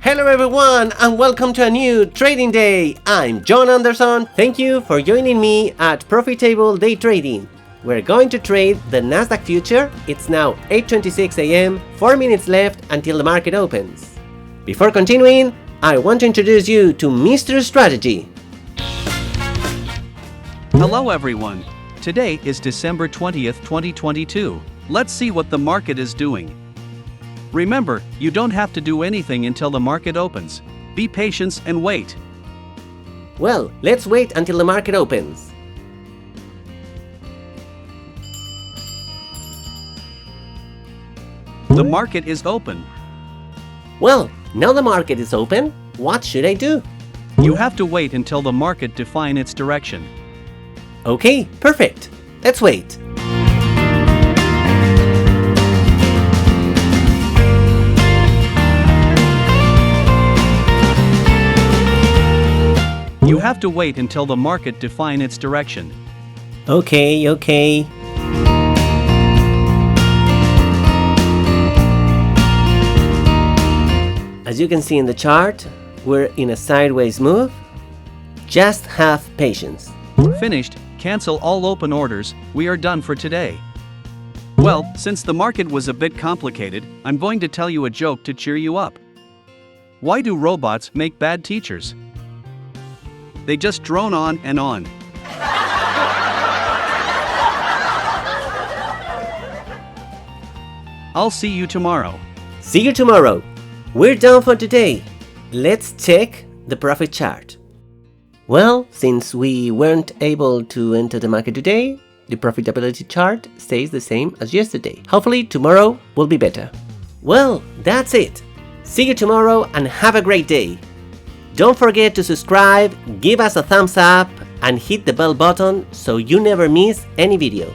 Hello everyone and welcome to a new trading day. I'm John Anderson. Thank you for joining me at Profitable Day Trading. We're going to trade the Nasdaq future. It's now 8:26 a.m., 4 minutes left until the market opens. Before continuing, I want to introduce you to Mr. Strategy. Hello everyone. Today is December 20th, 2022. Let's see what the market is doing. Remember, you don't have to do anything until the market opens. Be patient and wait. Well, let's wait until the market opens. The market is open. Well, now the market is open. What should I do? You have to wait until the market defines its direction. Okay, perfect. Let's wait. You have to wait until the market defines its direction. Okay. As you can see in the chart, we're in a sideways move. Just have patience. Finished. Cancel all open orders. We are done for today. Well, since the market was a bit complicated, I'm going to tell you a joke to cheer you up. Why do robots make bad teachers? They just drone on and on. I'll see you tomorrow. See you tomorrow. We're done for today. Let's check the profit chart. Well, since we weren't able to enter the market today, the profitability chart stays the same as yesterday. Hopefully tomorrow will be better. Well, that's it. See you tomorrow and have a great day. Don't forget to subscribe, give us a thumbs up, and hit the bell button so you never miss any video.